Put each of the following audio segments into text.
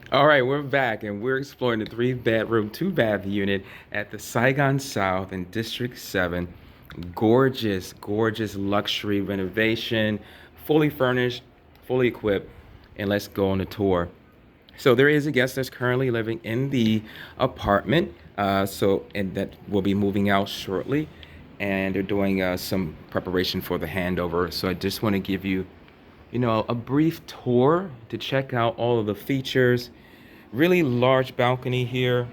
All right, we're back and we're exploring the three bedroom, two bath unit at the Saigon South in District 7. Gorgeous, gorgeous luxury renovation, fully furnished, fully equipped, and let's go on the tour. So there is a guest that's currently living in the apartment, and that will be moving out shortly, and they're doing some preparation for the handover. So I just want to give you, a brief tour to check out all of the features. Really large balcony here.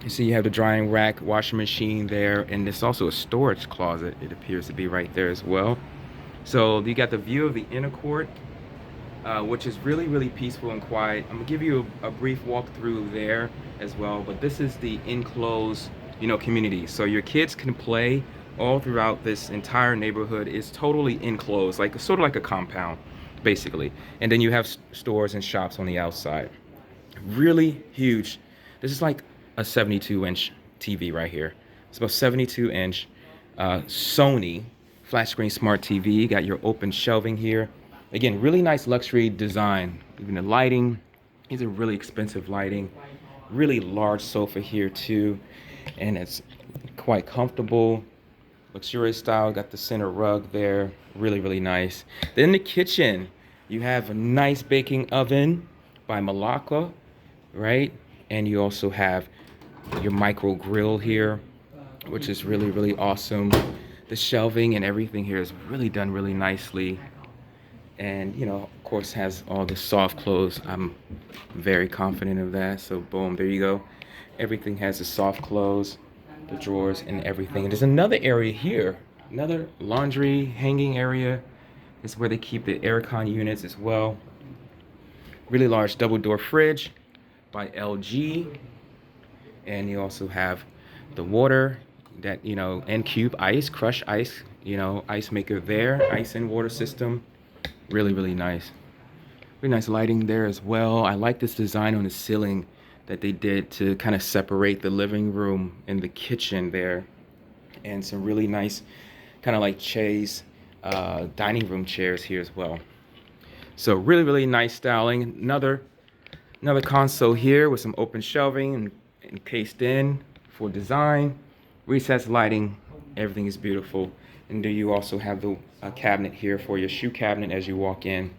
You see you have the drying rack, washing machine there, and there's also a storage closet. It appears to be right there as well. So you got the view of the inner court, which is really, really peaceful and quiet. I'm gonna give you a brief walkthrough there as well, but this is the enclosed, community. So your kids can play all throughout this entire neighborhood. It's totally enclosed, like sort of like a compound, basically. And then you have stores and shops on the outside. Really huge. This is like a 72-inch TV right here. It's about 72-inch Sony flat screen smart TV. You got your open shelving here. Again, really nice luxury design. Even the lighting, these are really expensive lighting. Really large sofa here too, and it's quite comfortable. Luxurious style. Got the center rug there. Really, really nice. Then the kitchen, you have a nice baking oven by Malacca, right? And you also have your micro grill here, which is really, really awesome. The shelving and everything here is really done really nicely. And, of course, has all the soft close. I'm very confident of that. So, boom, there you go. Everything has the soft close, the drawers, and everything. And there's another area here, another laundry hanging area. This is where they keep the aircon units as well. Really large double door fridge by LG. And you also have the water that, and cube ice, crush ice, ice maker there, ice and water system. Really, really nice. Really nice lighting there as well. I like this design on the ceiling that they did to kind of separate the living room and the kitchen there. And some really nice kind of like chaise dining room chairs here as well. So really, really nice styling. Another console here with some open shelving and encased in for design. Recessed lighting. Everything is beautiful. And then you also have the cabinet here for your shoe cabinet as you walk in.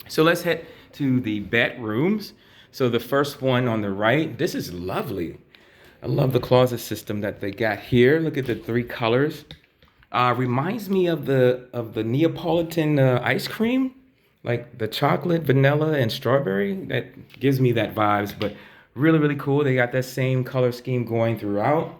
So let's head to the bedrooms. So the first one on the right, this is lovely. I love the closet system that they got here. Look at the three colors. Reminds me of the Neapolitan ice cream, like the chocolate, vanilla, and strawberry. That gives me that vibes, but really, really cool. They got that same color scheme going throughout.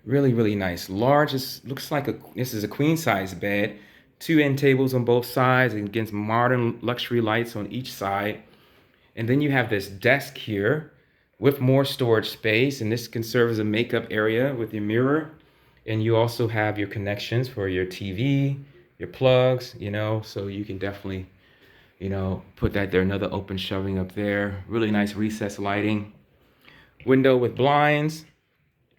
Really, really nice. Large. Looks like this is a queen size bed. Two end tables on both sides and against modern luxury lights on each side. And then you have this desk here with more storage space, and this can serve as a makeup area with your mirror. And you also have your connections for your TV, your plugs, so you can definitely, put that there. Another open shelving up there. Really nice recessed lighting. Window with blinds.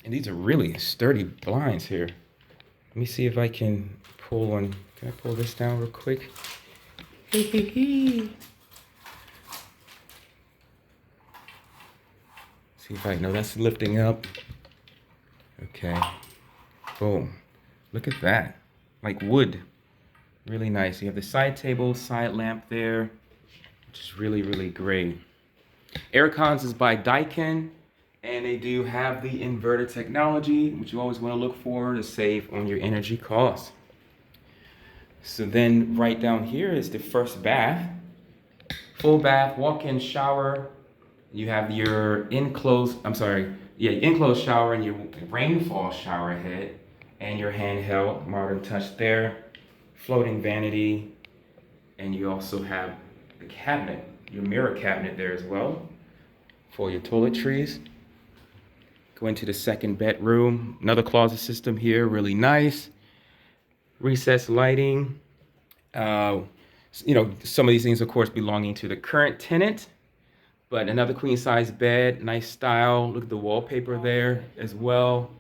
And these are really sturdy blinds here. Let me see if I can pull one. Can I pull this down real quick? See if I know that's lifting up. Okay. Boom. Look at that. Like wood. Really nice. You have the side table, side lamp there, which is really, really great. Air cons is by Daikin. And they do have the inverter technology, which you always want to look for to save on your energy costs. So then right down here is the first bath. Full bath, walk-in shower. You have your enclosed shower and your rainfall shower head and your handheld modern touch there. Floating vanity. And you also have the cabinet, your mirror cabinet there as well for your toiletries. Go into the second bedroom. Another closet system here, really nice. Recessed lighting. Some of these things, of course, belonging to the current tenant. But another queen size bed, nice style. Look at the wallpaper there as well.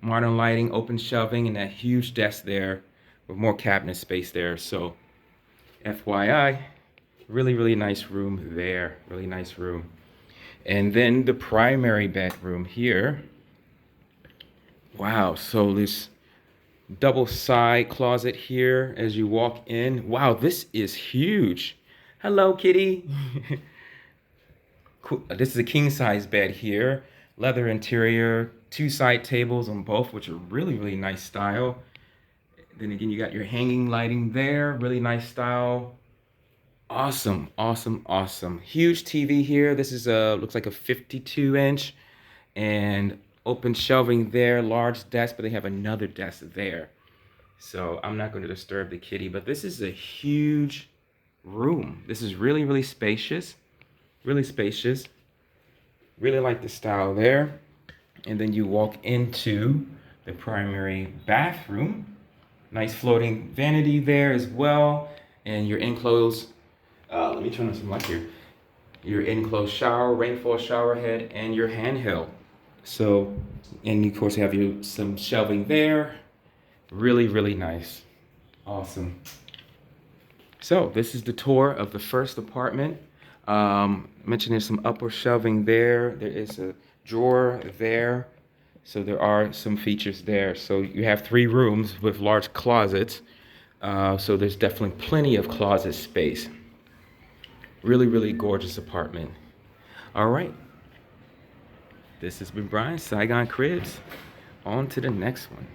Modern lighting, open shelving, and that huge desk there with more cabinet space there. So, FYI, really, really nice room there. Really nice room. And then the primary bedroom here. Wow, so this double side closet here as you walk in. Wow, this is huge. Hello, kitty. Cool. This is a king size bed here. Leather interior, two side tables on both, which are really, really nice style. Then again, you got your hanging lighting there, really nice style. Awesome, awesome, awesome. Huge TV here. This is looks like a 52-inch and open shelving there, large desk, but they have another desk there. So I'm not going to disturb the kitty, but this is a huge room. This is really, really spacious, really spacious. Really like the style there. And then you walk into the primary bathroom. Nice floating vanity there as well. And your enclosed, let me turn on some light here. Your enclosed shower, rainfall shower head, and your handheld. So, and of course you have some shelving there. Really, really nice. Awesome. So this is the tour of the first apartment. Mentioned there's some upper shelving there. There is a drawer there. So there are some features there. So you have 3 rooms with large closets. So there's definitely plenty of closet space. Really, really gorgeous apartment. All right. This has been Brian, Saigon Cribs. On to the next one.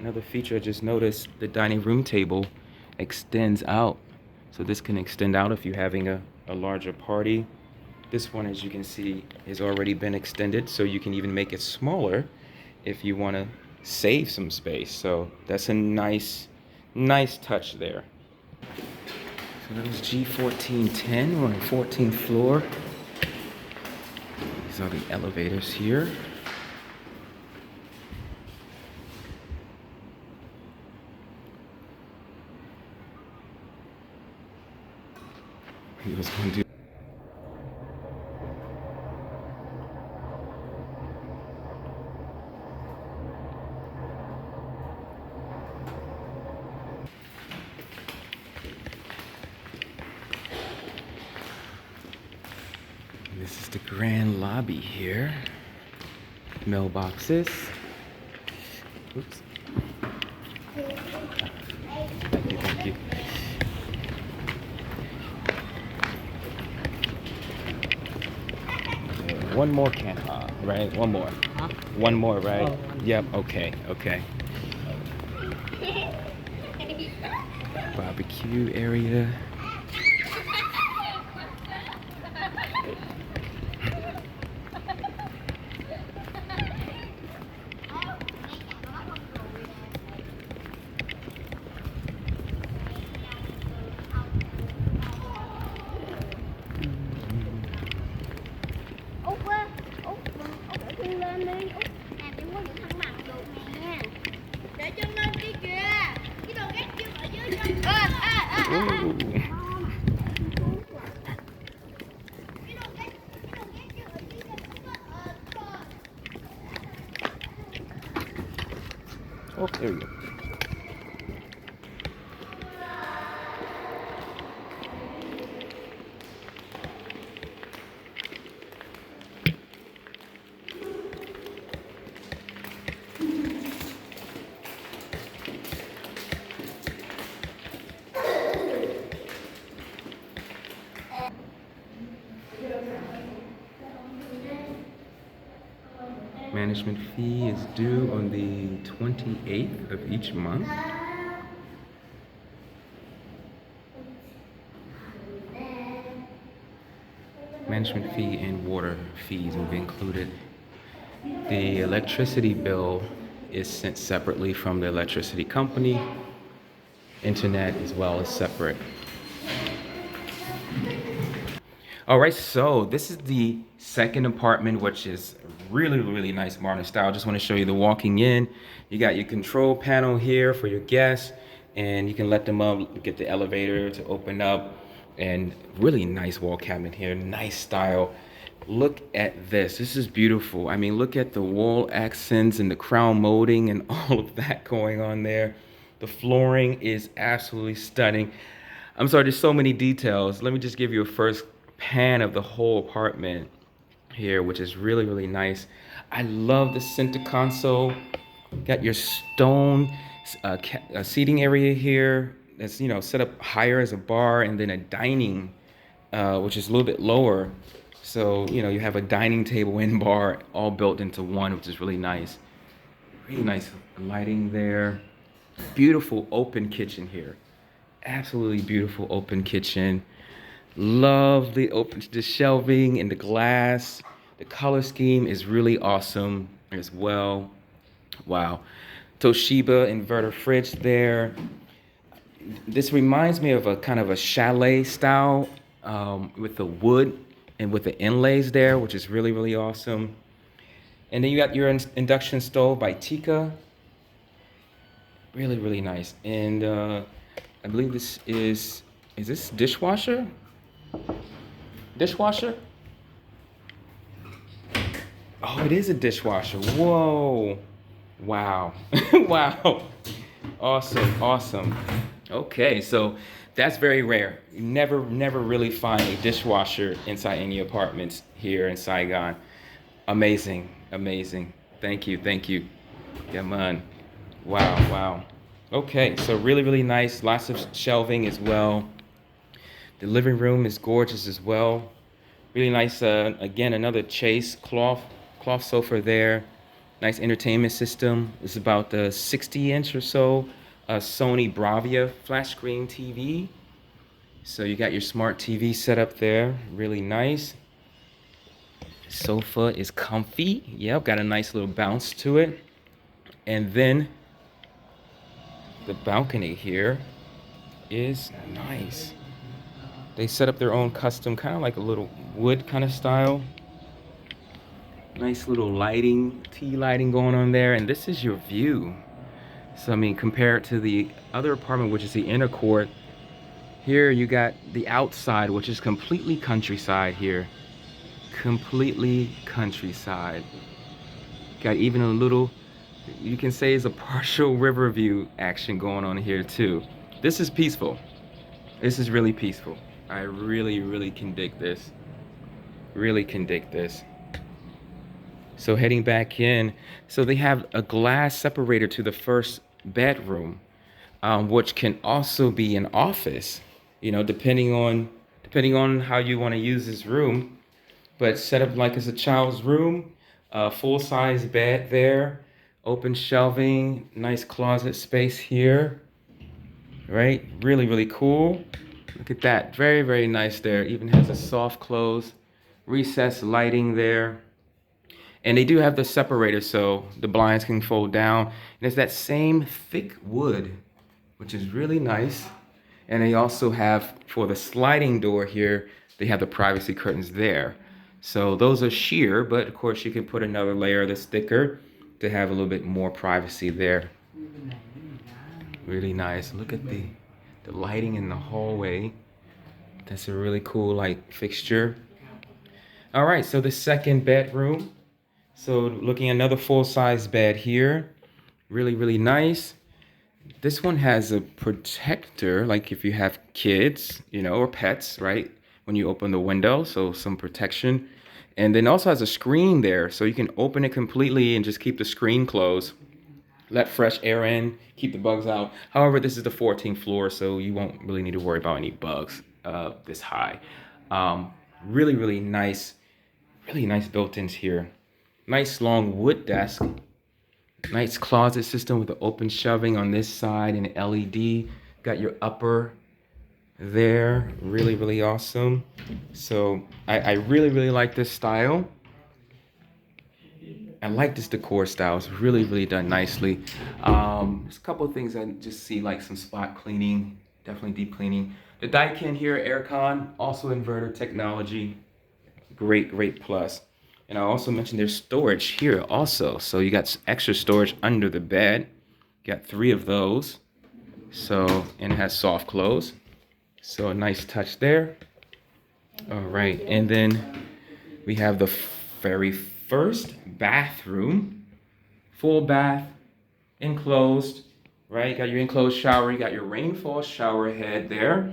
Another feature I just noticed, the dining room table extends out. So this can extend out if you're having a larger party. This one, as you can see, has already been extended, so you can even make it smaller if you want to save some space. So that's a nice touch there. So that was G1410. We're on the 14th floor. These are the elevators here. He was going to do. This is the grand lobby here. Mailboxes. Oops. Thank you. One more can, right? One more. Huh? One more, right? Oh, one. Yep. Okay. Barbecue area. Út á, Út phải kêu lên đi, Út làm em có những thăng bằng được nè. Để chân lên kia kìa, cái đồ gác chân ở dưới chân. Ooh. Oh, there we go. Management fee is due on the 28th of each month. Management fee and water fees will be included. The electricity bill is sent separately from the electricity company. Internet as well is separate. All right, so this is the second apartment, which is really, really nice modern style. Just want to show you the walking in. You got your control panel here for your guests, and you can let them up, get the elevator to open up, and really nice wall cabinet here, nice style. Look at this. This is beautiful. I mean, look at the wall accents and the crown molding and all of that going on there. The flooring is absolutely stunning. I'm sorry, there's so many details. Let me just give you a first pan of the whole apartment here, which is really, really nice. I love the center console. Got your stone seating area here. That's, you know, set up higher as a bar, and then a dining, which is a little bit lower. So, you know, you have a dining table and bar all built into one, which is really nice. Really nice lighting there. Beautiful open kitchen here. Absolutely beautiful open kitchen. Love the shelving and the glass. The color scheme is really awesome as well. Wow. Toshiba inverter fridge there. This reminds me of a kind of a chalet style, with the wood and with the inlays there, which is really, really awesome. And then you got your induction stove by Tika. Really, really nice. And I believe is this dishwasher? Dishwasher? Oh, it is a dishwasher. Whoa. Wow. Wow. Awesome. Awesome. Okay, so that's very rare. You never really find a dishwasher inside any apartments here in Saigon. Amazing. Amazing. Thank you. Thank you. Come on. Wow, wow. Okay, so really, really nice. Lots of shelving as well. The living room is gorgeous as well. Really nice. Again, another Chase cloth sofa there. Nice entertainment system. It's about the 60-inch or so Sony Bravia flash screen TV. So you got your smart TV set up there. Really nice. Sofa is comfy. Yep, got a nice little bounce to it. And then the balcony here is nice. They set up their own custom, kind of like a little wood kind of style. Nice little lighting, tea lighting going on there. And this is your view. So, I mean, compared to the other apartment, which is the inner court, here you got the outside, which is completely countryside here. Completely countryside. Got even a little, you can say, is a partial river view action going on here too. This is peaceful. This is really peaceful. I really, really can dig this. Really can dig this. So heading back in, so they have a glass separator to the first bedroom, which can also be an office, you know, depending on how you want to use this room. But set up like it's a child's room, full-size bed there, open shelving, nice closet space here, right? Really, really cool. Look at that, very, very nice there. Even has a soft close, recessed lighting there. And they do have the separator so the blinds can fold down. And it's that same thick wood, which is really nice. And they also have, for the sliding door here, they have the privacy curtains there. So those are sheer, but of course you can put another layer that's thicker to have a little bit more privacy there. Really nice. Look at the lighting in the hallway. That's a really cool light fixture. All right, so the second bedroom. So looking at another full-size bed here. Really, really nice. This one has a protector, like if you have kids, you know, or pets, right? When you open the window, so some protection. And then also has a screen there, so you can open it completely and just keep the screen closed. Let fresh air in, keep the bugs out. However, this is the 14th floor, so you won't really need to worry about any bugs this high. Really, really nice built-ins here. Nice long wood desk. Nice closet system with the open shelving on this side and LED. Got your upper there. Really, really awesome. So I really, really like this style. I like this decor style. It's really, really done nicely. There's a couple of things I just see, like some spot cleaning, definitely deep cleaning. The Daikin here, aircon, also inverter technology. Great, great plus. And I also mentioned there's storage here also. So you got extra storage under the bed. Got 3 of those. So, and it has soft close. So a nice touch there. All right, and then we have the very first bathroom. Full bath, enclosed, right? You got your enclosed shower. You got your rainfall shower head there.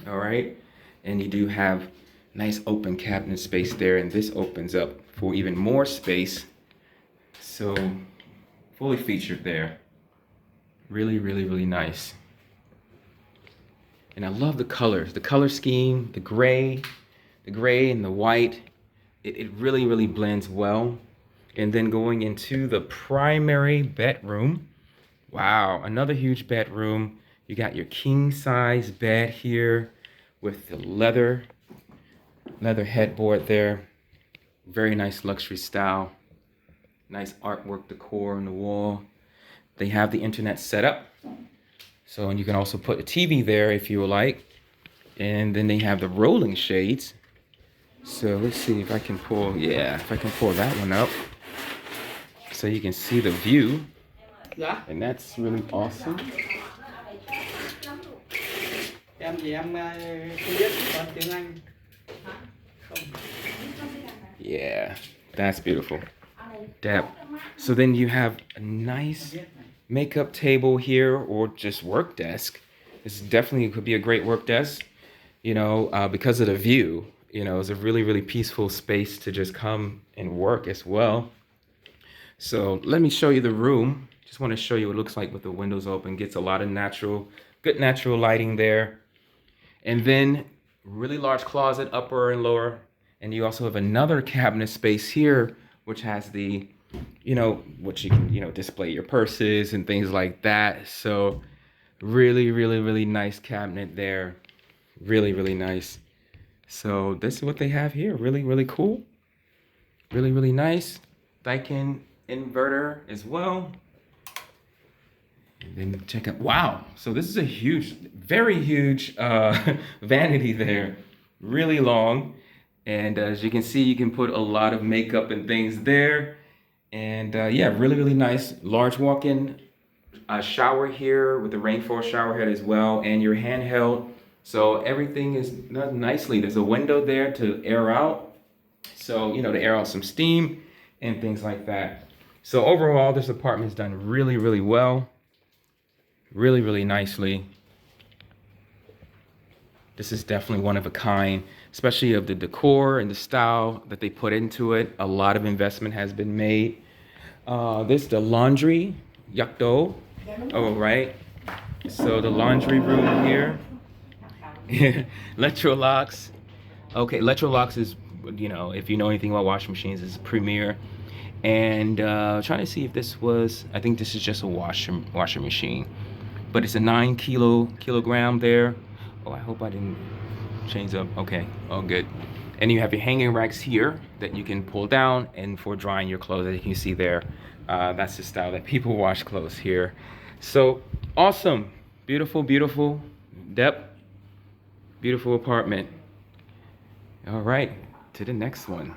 All right, and you do have Nice open cabinet space there, and this opens up for even more space. So fully featured there. Really, really, really nice. And I love the colors, the color scheme, the gray and the white. It really, really blends well. And then going into the primary bedroom. Wow, another huge bedroom. You got your king size bed here with the leather headboard there. Very nice luxury style. Nice artwork decor on the wall. They have the internet set up. So, and you can also put a TV there if you would like. And then they have the rolling shades. So let's see if I can pull, if I can pull that one up. So you can see the view. And that's really awesome. Em thì em không biết toán tiếng Anh. Yeah, that's beautiful. Deb. So then you have a nice makeup table here, or just work desk. This definitely could be a great work desk, because of the view. It's a really, really peaceful space to just come and work as well. So let me show you the room. Just want to show you what it looks like with the windows open. Gets a lot of good natural lighting there. And then really large closet, upper and lower. And you also have another cabinet space here, which has the, which you can, display your purses and things like that. So really, really, really nice cabinet there. Really, really nice. So this is what they have here. Really, really cool. Really, really nice. Daikin inverter as well. And then check out, wow. So this is a very huge vanity there. Really long. And as you can see, you can put a lot of makeup and things there. And really, really nice. Large walk-in shower here with the rainfall shower head as well. And your handheld. So everything is done nicely. There's a window there to air out. So, to air out some steam and things like that. So overall, this apartment is done really, really well. Really, really nicely. This is definitely one of a kind, especially of the decor and the style that they put into it. A lot of investment has been made. This is the laundry, yakdo. Oh, right. So the laundry room here. Electrolux. Okay, Electrolux is, if you know anything about washing machines, is premier. And trying to see if I think this is just a washer machine. But it's a 9 kilogram there. Oh, I hope I didn't change up. Okay, all good. And you have your hanging racks here that you can pull down, and for drying your clothes, as you can see there, that's the style that people wash clothes here. So awesome, beautiful, beautiful depth, beautiful apartment. All right, to the next one.